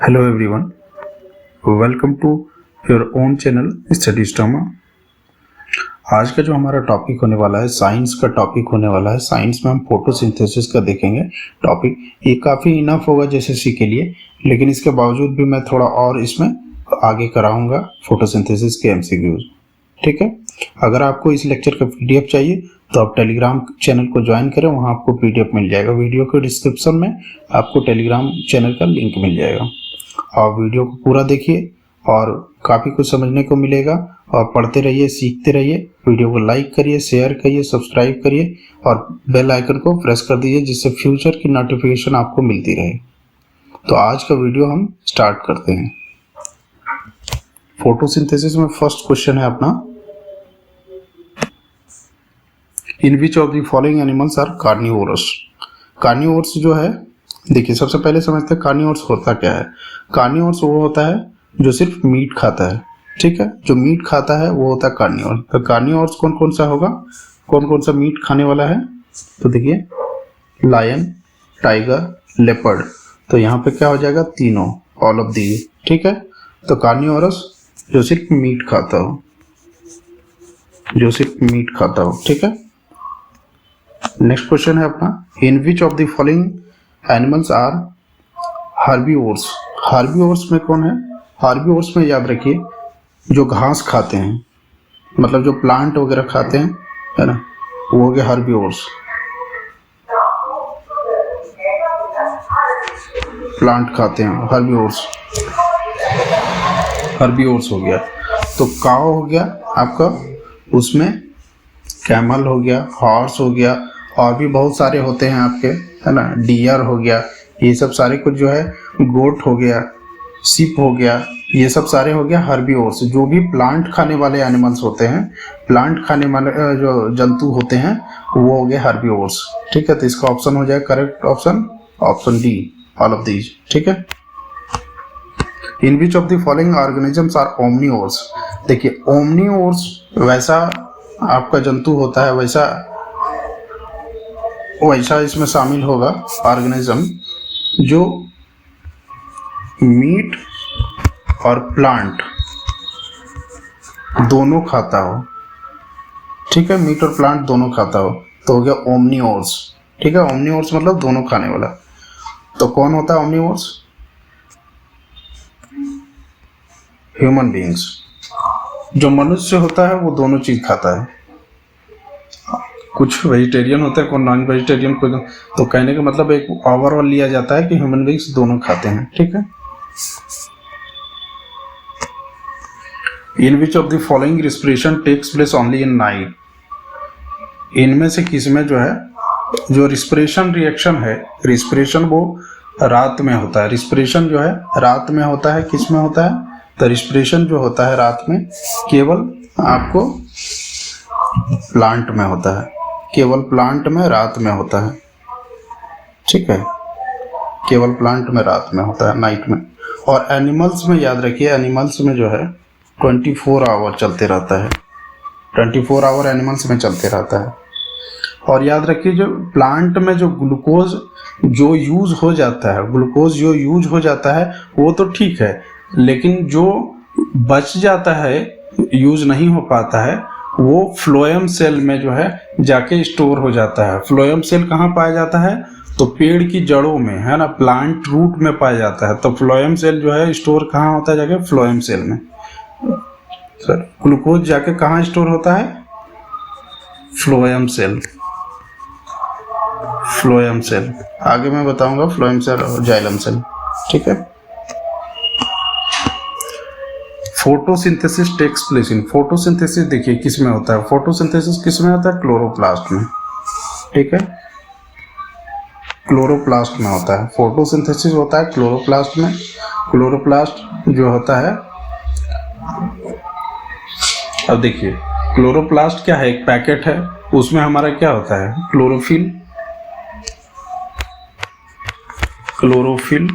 Hello everyone, welcome to your own channel study stoma. आज का जो हमारा टॉपिक होने वाला है साइंस का टॉपिक होने वाला है। साइंस में हम फोटोसिंथेसिस का देखेंगे टॉपिक। ये काफ़ी इनफ होगा जैसे के लिए, लेकिन इसके बावजूद भी मैं थोड़ा और इसमें आगे कराऊंगा फोटोसिंथेसिस के एमसीक्यूज। ठीक है, अगर आपको इस लेक्चर का पीडीएफ चाहिए तो आप टेलीग्राम चैनल को ज्वाइन करें, वहाँ आपको पीडीएफ मिल जाएगा। वीडियो के डिस्क्रिप्शन में आपको टेलीग्राम चैनल का लिंक मिल जाएगा। और वीडियो को पूरा देखिए और काफ़ी कुछ समझने को मिलेगा। और पढ़ते रहिए, सीखते रहिए। वीडियो को लाइक करिए, शेयर करिए, सब्सक्राइब करिए और बेल आइकन को प्रेस कर दीजिए, जिससे फ्यूचर की नोटिफिकेशन आपको मिलती रहे। तो आज का वीडियो हम स्टार्ट करते हैं। फोटोसिंथेसिस में फर्स्ट क्वेश्चन है अपना, in which of the following animals are carnivorous. Carnivorous जो है, देखिए सबसे पहले समझते हैं कार्निवोरस होता क्या है। कार्निवोरस वो होता है जो सिर्फ मीट खाता है। ठीक है, जो मीट खाता है वो होता है कार्निवोरस। तो कार्निवोरस कौन कौन सा होगा, कौन कौन सा मीट खाने वाला है? तो देखिए, लायन, टाइगर, लेपर्ड। तो यहाँ पे क्या हो जाएगा? तीनों, ऑल ऑफ दी। ठीक है, तो कार्निवोरस जो सिर्फ मीट खाता हो, जो सिर्फ मीट खाता हो। ठीक है, नेक्स्ट क्वेश्चन है अपना, in which of the following animals are herbivores. Herbivores में कौन है? हार्बीवोर्स में याद रखिए जो घास खाते हैं, मतलब जो प्लांट वगैरह खाते हैं, है ना, वो हो गया हार्बीवोर्स। प्लांट खाते हैं हार्बीवोर्स, हार्बीवोर्स हो गया। तो काऊ हो गया आपका, उसमें कैमल हो गया, हॉर्स हो गया, और भी बहुत सारे होते हैं आपके, है ना, डियर हो गया, ये सब सारे कुछ जो है, गोट हो गया, सिप हो गया, ये सब सारे हो गया हार्बीवोर्स। जो भी प्लांट खाने वाले एनिमल्स होते हैं, प्लांट खाने वाले जो जंतु होते हैं, वो हो गए हार्बीवोर्स। ठीक है, तो इसका ऑप्शन हो जाएगा correct option, option D, all of these. ठीक है, in which of the following organisms are omnivores. देखिए, ओमनीवोर्स वैसा आपका जंतु होता है, वैसा इसमें शामिल होगा ऑर्गेनिज्म जो मीट और प्लांट दोनों खाता हो। ठीक है, मीट और प्लांट दोनों खाता हो, तो हो गया ओमनीवोर्स। ठीक है, ओमनीवोर्स मतलब दोनों खाने वाला। तो कौन होता है ओमनीवोर्स? Human beings. जो मनुष्य होता है वो दोनों चीज खाता है। कुछ वेजिटेरियन होते हैं, कोई नॉन वेजिटेरियन, कोई तो कहने का मतलब एक ओवरऑल लिया जाता है कि ह्यूमन बीइंग्स दोनों खाते हैं। ठीक है, in which of the following respiration takes place only in night. इनमें से किस में जो है, जो रिस्पिरेशन रिएक्शन है, रिस्पिरेशन वो रात में होता है। रिस्पिरेशन जो है रात में होता है। किस में होता है? तो रिस्पिरेशन जो होता है रात में केवल आपको प्लांट में होता है, केवल प्लांट में रात में होता है। ठीक है, केवल प्लांट में रात में होता है, नाइट में। और एनिमल्स में याद रखिए, एनिमल्स में जो है 24 आवर चलते रहता है, 24 आवर एनिमल्स में चलते रहता है। और याद रखिए, जो प्लांट में जो ग्लूकोज जो यूज हो जाता है, ग्लूकोज जो यूज हो जाता है वो तो ठीक है, लेकिन जो बच जाता है, यूज नहीं हो पाता है, वो फ्लोएम सेल में जो है जाके स्टोर हो जाता है। फ्लोएम सेल कहाँ पाया जाता है? तो पेड़ की जड़ों में, है ना, प्लांट रूट में पाया जाता है। तो फ्लोएम सेल जो है स्टोर कहाँ होता है? जाके फ्लोएम सेल में। सर, ग्लूकोज जाके कहाँ स्टोर होता है? Phloem cell, phloem cell. आगे मैं बताऊंगा फ्लोएम सेल और जाइलम सेल। ठीक है, photosynthesis takes place in. Photosynthesis देखिए किस में होता है? फोटोसिंथेसिस किस में होता है? क्लोरोप्लास्ट में। ठीक है, क्लोरोप्लास्ट में होता है। फोटोसिंथेसिस होता है क्लोरोप्लास्ट में। क्लोरोप्लास्ट जो होता है, अब देखिए क्लोरोप्लास्ट क्या है? एक पैकेट है, उसमें हमारा क्या होता है? क्लोरोफिल, क्लोरोफिल,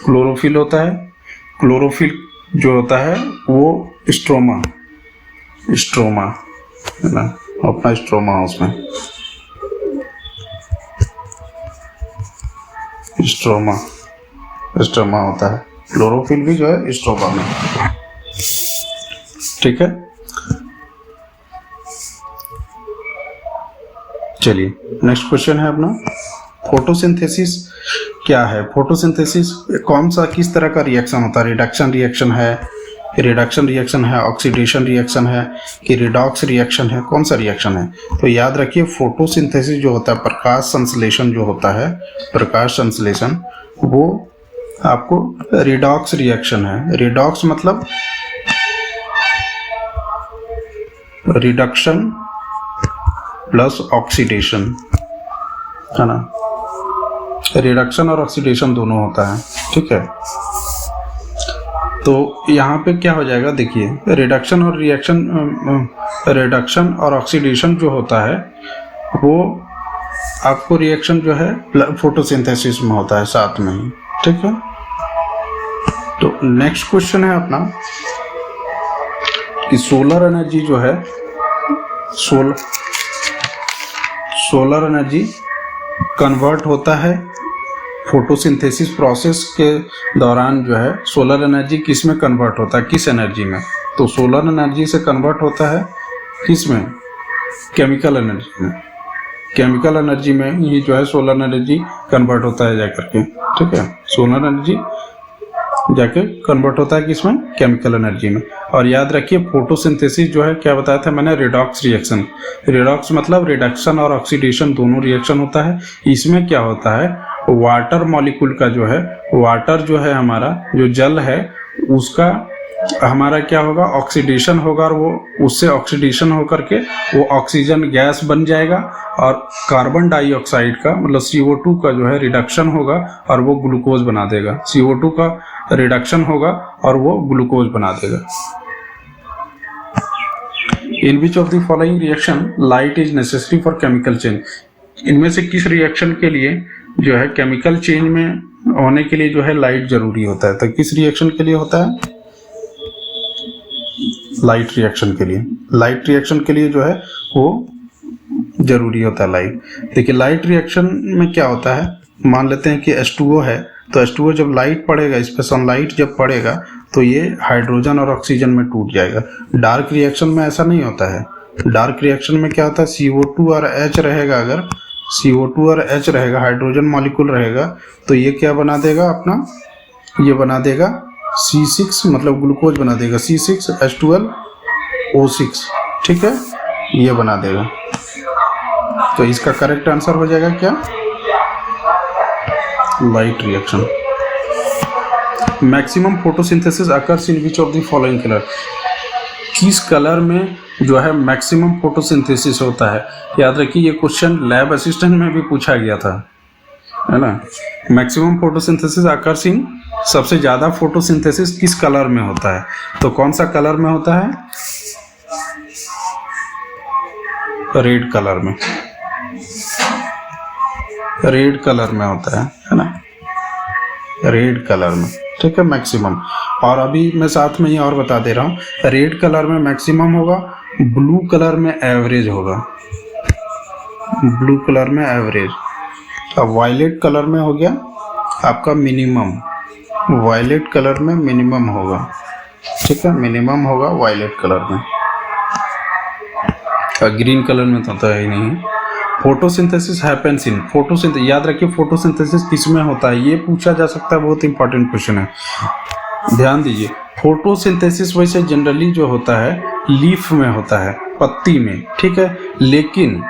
क्लोरोफिल होता है। क्लोरोफिल जो होता है वो स्ट्रोमा, स्ट्रोमा है ना, अपना स्ट्रोमा उसमें। स्ट्रोमा, स्ट्रोमा होता है। क्लोरोफिल भी जो है स्ट्रोमा में, ठीक है। चलिए नेक्स्ट क्वेश्चन है अपना, फोटोसिंथेसिस क्या है? फोटोसिंथेसिस कौन सा, किस तरह का रिएक्शन होता है? रिडक्शन रिएक्शन है, रिडक्शन रिएक्शन है, ऑक्सीडेशन रिएक्शन है कि रिडॉक्स रिएक्शन है? कौन सा रिएक्शन है? तो याद रखिए फोटोसिंथेसिस जो होता है, प्रकाश संश्लेषण जो होता है, प्रकाश संश्लेषण, वो आपको रिडॉक्स रिएक्शन है। रिडॉक्स मतलब रिडक्शन प्लस ऑक्सीडेशन, है ना। रिडक्शन और ऑक्सीडेशन दोनों होता है, ठीक है। तो यहाँ पे क्या हो जाएगा, देखिए रिडक्शन और रिएक्शन, रिडक्शन और ऑक्सीडेशन जो होता है वो आपको रिएक्शन जो है फोटोसिंथेसिस में होता है साथ में ही, ठीक है। तो नेक्स्ट क्वेश्चन है अपना कि सोलर एनर्जी जो है, सोलर एनर्जी कन्वर्ट होता है फोटोसिंथेसिस प्रोसेस के दौरान जो है, सोलर एनर्जी किस में कन्वर्ट होता है, किस एनर्जी में? तो सोलर एनर्जी से कन्वर्ट होता है किस में? केमिकल एनर्जी में। केमिकल एनर्जी में ही जो है सोलर एनर्जी कन्वर्ट होता है जाकर के, ठीक है। सोलर एनर्जी जाके कन्वर्ट होता है किसमें? केमिकल एनर्जी में। और याद रखिए फोटोसिंथेसिस जो है, क्या बताया था मैंने, रिडॉक्स रिएक्शन। रिडॉक्स मतलब रिडक्शन और ऑक्सीडेशन दोनों रिएक्शन होता है। इसमें क्या होता है, वाटर मॉलिक्यूल का जो है, वाटर जो है हमारा जो जल है उसका हमारा क्या होगा, ऑक्सीडेशन होगा, और वो उससे ऑक्सीडेशन होकर के वो ऑक्सीजन गैस बन जाएगा, और कार्बन डाइऑक्साइड का मतलब CO2 का जो है रिडक्शन होगा और वो ग्लूकोज बना देगा। CO2 का रिडक्शन होगा और वो ग्लूकोज बना देगा। In which of the following reaction light is necessary for chemical change? इनमें से किस रिएक्शन के लिए जो है केमिकल चेंज में होने के लिए जो है लाइट जरूरी होता है? तो किस रिएक्शन के लिए होता है? लाइट रिएक्शन के लिए। लाइट रिएक्शन के लिए जो है वो जरूरी होता है लाइट। देखिए लाइट रिएक्शन में क्या होता है, मान लेते हैं कि H2O है, तो H2O जब लाइट पड़ेगा, इस पर सनलाइट जब पड़ेगा तो ये हाइड्रोजन और ऑक्सीजन में टूट जाएगा। डार्क रिएक्शन में ऐसा नहीं होता है। डार्क रिएक्शन में क्या होता है, CO2 और H रहेगा, अगर CO2 और H रहेगा, हाइड्रोजन मॉलिक्यूल रहेगा, तो ये क्या बना देगा अपना, ये बना देगा C6 मतलब ग्लूकोज बना देगा, C6H12O6, ठीक है, ये बना देगा। तो इसका करेक्ट आंसर हो जाएगा क्या, light reaction. Maximum photosynthesis occurs in which of the following colour? किस कलर में जो है मैक्सिमम फोटोसिंथेसिस होता है? याद रखिए ये क्वेश्चन लैब असिस्टेंट में भी पूछा गया था, है ना। मैक्सिमम फोटोसिंथेसिस अकर्स इन, सबसे ज्यादा फोटोसिंथेसिस किस कलर में होता है? तो कौन सा कलर में होता है? रेड कलर में, रेड कलर में होता है ना, रेड कलर में, ठीक है, मैक्सिमम। और अभी मैं साथ में ही और बता दे रहा हूँ, रेड कलर में मैक्सिमम होगा, ब्लू कलर में एवरेज होगा, ब्लू कलर में एवरेज। अब वायलेट कलर में हो गया आपका मिनिमम, वायलेट कलर में मिनिमम होगा, ठीक है, मिनिमम होगा वायलेट कलर में। ग्रीन कलर में तो होता ही नहीं। फोटोसिंथेसिस हैपेंस इन, फोटोसिंथेसिस याद रखिए फोटोसिंथेसिस किस में होता है, ये पूछा जा सकता है, बहुत इंपॉर्टेंट क्वेश्चन है, ध्यान दीजिए। फोटोसिंथेसिस वैसे जनरली जो होता है लीफ में होता है, पत्ती में, ठीक है, लेकिन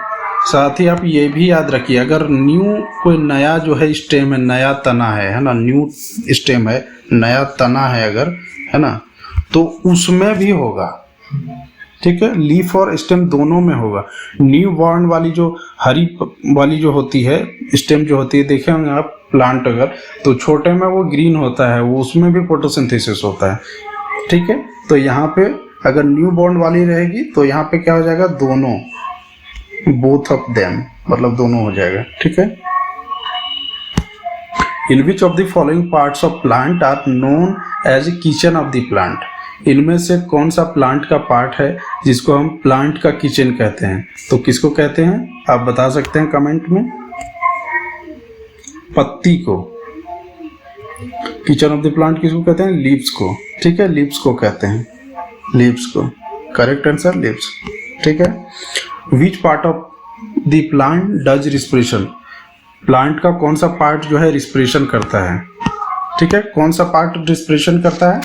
साथ ही आप ये भी याद रखिए, अगर न्यू कोई नया जो है स्टेम है, नया तना है ना, न्यू स्टेम है, नया तना है अगर, है ना, तो उसमें भी होगा, ठीक है, लीफ और स्टेम दोनों में होगा। न्यू बॉर्न वाली जो हरी वाली जो होती है स्टेम जो होती है, देखे होंगे आप प्लांट अगर, तो छोटे में वो ग्रीन होता है, वो उसमें भी फोटोसिंथेसिस होता है, ठीक है। तो यहाँ पे अगर न्यू बॉर्न वाली रहेगी तो यहाँ पे क्या हो जाएगा, दोनों, बोथ ऑफ देम, मतलब दोनों हो जाएगा, ठीक है। In which of the following parts of plant are known as kitchen of the plant? इनमें से कौन सा प्लांट का पार्ट है जिसको हम प्लांट का किचन कहते हैं? तो किसको कहते हैं आप बता सकते हैं कमेंट में? पत्ती को, किचन ऑफ द प्लांट किसको कहते हैं? लीव्स को, ठीक है, लीव्स को कहते हैं, लीव्स को। करेक्ट आंसर लीव्स, ठीक है। Which part of the plant does respiration? Plant का कौन सा पार्ट जो है रिस्पिरेशन करता है, ठीक है, कौन सा पार्ट रिस्पिरेशन करता है?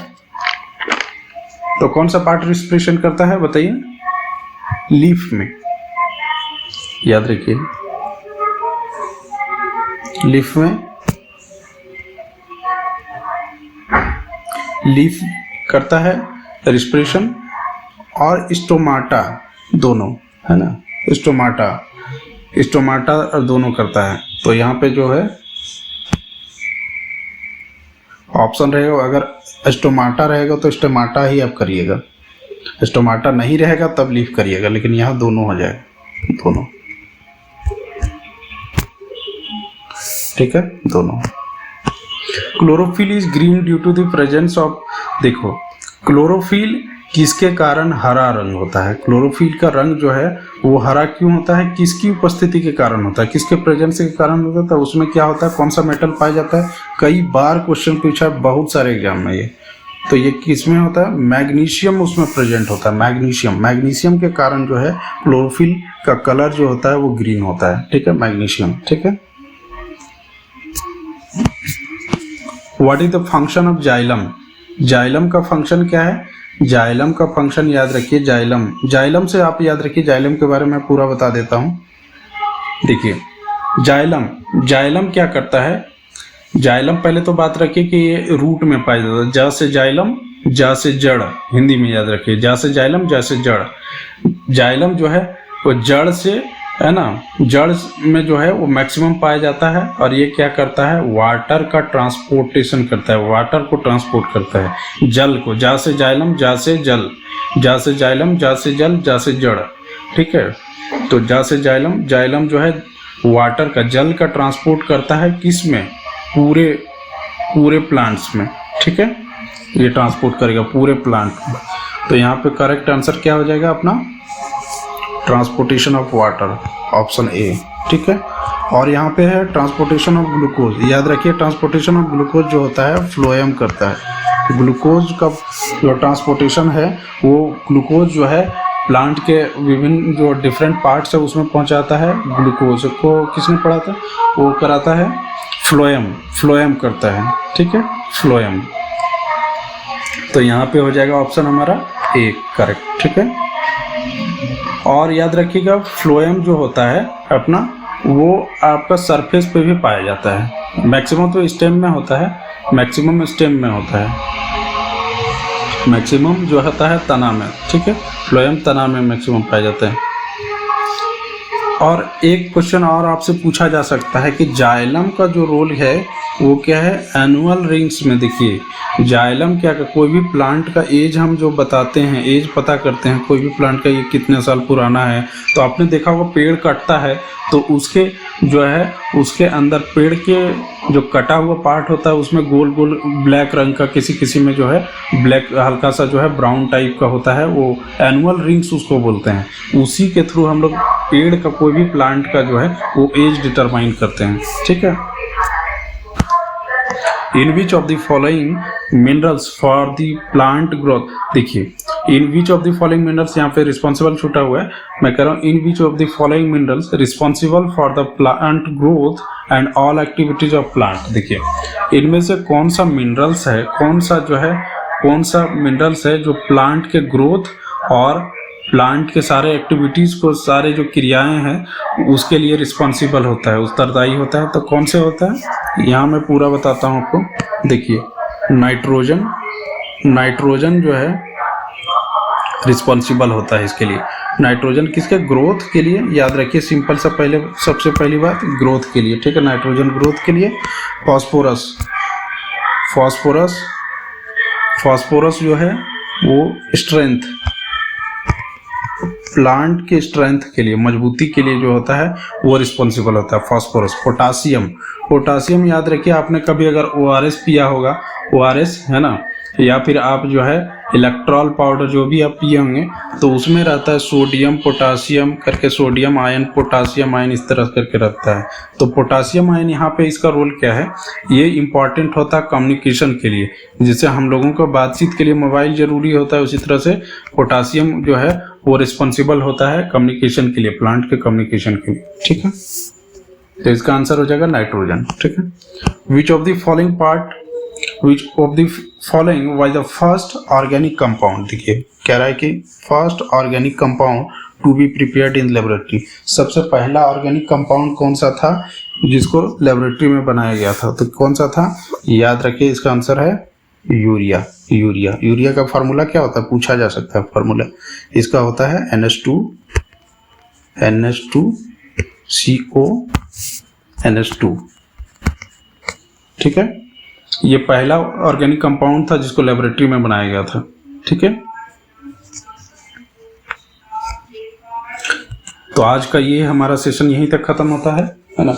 तो कौन सा पार्ट रिस्पिरेशन करता है बताइए? लीफ में, याद रखिए, लीफ में, लीफ करता है रिस्पिरेशन, और स्टोमाटा दोनों, है ना, स्टोमाटा दोनों करता है। तो यहाँ पे जो है ऑप्शन रहेगा, अगर स्टोमाटा रहेगा तो स्टोमाटा ही आप करिएगा, स्टोमाटा नहीं रहेगा तब लीफ करिएगा, लेकिन यहाँ दोनों हो जाएगा, दोनों, ठीक है, दोनों। Chlorophyll is green due to the presence of, देखो क्लोरोफिल किसके कारण हरा रंग होता है? क्लोरोफिल का रंग जो है वो हरा क्यों होता है? किसकी उपस्थिति के कारण होता है, किसके प्रेजेंस के कारण होता है? उसमें क्या होता है, कौन सा मेटल पाया जाता है? कई बार क्वेश्चन पूछा है बहुत सारे एग्जाम में ये, तो ये किसमें होता है? मैग्नीशियम उसमें प्रेजेंट होता है, मैग्नीशियम के कारण जो है क्लोरोफिल का कलर जो होता है वो ग्रीन होता है, ठीक है, मैग्नीशियम, ठीक है। What is the function of xylem? Xylem का फंक्शन क्या है? जाइलम का फंक्शन याद रखिए, जाइलम से आप याद रखिए, जाइलम के बारे में पूरा बता देता हूँ। देखिए जाइलम क्या करता है? जाइलम पहले तो बात रखिए कि ये रूट में पाया जाता है, जा से जाइलम, जा से जड़, हिंदी में याद रखिए, जा से जाइलम, जा से जड़। जाइलम जो है वो जड़ से, है ना, जड़ में जो है वो मैक्सिमम पाया जाता है, और ये क्या करता है? वाटर का ट्रांसपोर्टेशन करता है, वाटर को ट्रांसपोर्ट करता है, जल को, जा से जाइलम, जा से जल, जा से जाइलम, जा से जल, जा से जड़, ठीक है। तो जा से जाइलम जो है वाटर का, जल का ट्रांसपोर्ट करता है, किस में? पूरे प्लांट्स में, ठीक है, ये ट्रांसपोर्ट करेगा पूरे प्लांट में। तो यहाँ पे करेक्ट आंसर क्या हो जाएगा अपना? Transportation of water, option A, ठीक है। और यहाँ पे है ट्रांसपोर्टेशन ऑफ ग्लूकोज, याद रखिए ट्रांसपोर्टेशन ऑफ ग्लूकोज जो होता है फ्लोएम करता है। ग्लूकोज का जो ट्रांसपोर्टेशन है वो ग्लूकोज जो है प्लांट के विभिन्न जो डिफरेंट पार्ट्स है उसमें पहुँचाता है। ग्लूकोज को किसने पढ़ा था? वो कराता है फ्लोएम करता है, ठीक है, फ्लोएम। तो यहाँ पे हो जाएगा ऑप्शन हमारा ए करेक्ट, ठीक है। और याद रखिएगा फ्लोएम जो होता है अपना, वो आपका सरफेस पे भी पाया जाता है, मैक्सिमम तो स्टेम में होता है, मैक्सिमम स्टेम में होता है, मैक्सिमम जो होता है तना में, ठीक है, फ्लोएम तना में मैक्सिमम पाया जाता है। और एक क्वेश्चन और आपसे पूछा जा सकता है कि जाइलम का जो रोल है वो क्या है? एनुअल रिंग्स में। देखिए जाइलम क्या का, कोई भी प्लांट का एज हम जो बताते हैं, एज पता करते हैं कोई भी प्लांट का, ये कितने साल पुराना है, तो आपने देखा होगा पेड़ कटता है तो उसके जो है उसके अंदर पेड़ के जो कटा हुआ पार्ट होता है उसमें गोल गोल ब्लैक रंग का, किसी में जो है ब्लैक हल्का सा जो है ब्राउन टाइप का होता है, वो एनुअल रिंग्स उसको बोलते हैं। उसी के थ्रू हम लोग पेड़ का, कोई भी प्लांट का जो है वो एज डिटरमाइन करते हैं, ठीक है। In which of the following minerals for the plant growth, देखिए in which of the following minerals, यहाँ पे रिस्पॉन्सिबल छूटा हुआ है, मैं कह रहा हूँ in which of the following minerals responsible for the plant growth and all activities of plant. देखिए इनमें से कौन सा मिनरल्स है, कौन सा मिनरल्स है जो प्लांट के ग्रोथ और प्लांट के सारे एक्टिविटीज़ को, सारे जो क्रियाएं हैं उसके लिए रिस्पॉन्सिबल होता है, उत्तरदायी होता है। तो कौन से होता है, यहाँ मैं पूरा बताता हूँ आपको। देखिए नाइट्रोजन जो है रिस्पॉन्सिबल होता है इसके लिए। नाइट्रोजन किसके? ग्रोथ के लिए, याद रखिए सिंपल सा, पहले सबसे पहली बात ग्रोथ के लिए, ठीक है, नाइट्रोजन ग्रोथ के लिए। फॉस्फोरस जो है वो स्ट्रेंथ, प्लांट के स्ट्रेंथ के लिए, मजबूती के लिए जो होता है वो रिस्पॉन्सिबल होता है फॉस्फोरस। पोटासियम याद रखिए, आपने कभी अगर ORS पिया होगा, ORS है ना, या फिर आप जो है इलेक्ट्रॉल पाउडर जो भी आप पिए होंगे तो उसमें रहता है सोडियम पोटासियम करके, सोडियम आयन पोटासियम आयन इस तरह करके रहता है। तो पोटासियम आयन यहाँ पे इसका रोल क्या है, ये इंपॉर्टेंट होता है कम्युनिकेशन के लिए, जैसे हम लोगों को बातचीत के लिए मोबाइल जरूरी होता है, उसी तरह से पोटासियम जो है वो रिस्पॉन्सिबल होता है कम्युनिकेशन के लिए, प्लांट के कम्युनिकेशन के लिए। ठीक है, तो इसका आंसर हो जाएगा नाइट्रोजन। ठीक है, which of the following was the first organic compound, देखिए कह रहा है कि first organic compound to be prepared in laboratory, सबसे पहला ऑर्गेनिक कंपाउंड कौन सा था जिसको लेबोरेटरी में बनाया गया था, तो कौन सा था, याद रखिए इसका आंसर है यूरिया। यूरिया का फार्मूला क्या होता है, पूछा जा सकता है फार्मूला, इसका होता है NH2CO NH2। ठीक है, ये पहला ऑर्गेनिक कंपाउंड था जिसको लेबोरेटरी में बनाया गया था। ठीक है, तो आज का ये हमारा सेशन यहीं तक खत्म होता है ना।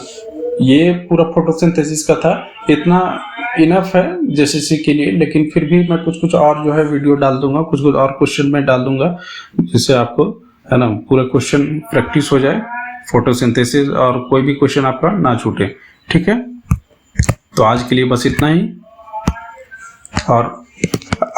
ये पूरा फोटोसिंथेसिस का था, इतना इनफ है जेसीसी के लिए, लेकिन फिर भी मैं कुछ और जो है वीडियो डाल दूंगा, कुछ और क्वेश्चन में डाल दूंगा, जिससे आपको है ना पूरा क्वेश्चन प्रैक्टिस हो जाए फोटोसिंथेसिस, और कोई भी क्वेश्चन आपका ना छूटे। ठीक है, तो आज के लिए बस इतना ही। और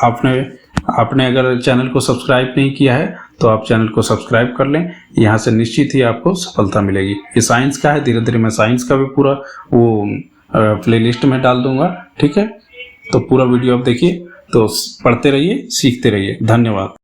आपने अगर चैनल को सब्सक्राइब नहीं किया है तो आप चैनल को सब्सक्राइब कर लें, यहाँ से निश्चित ही आपको सफलता मिलेगी। ये साइंस का है, धीरे धीरे मैं साइंस का भी पूरा वो प्लेलिस्ट में डाल दूंगा। ठीक है, तो पूरा वीडियो आप देखिए, तो पढ़ते रहिए, सीखते रहिए। धन्यवाद।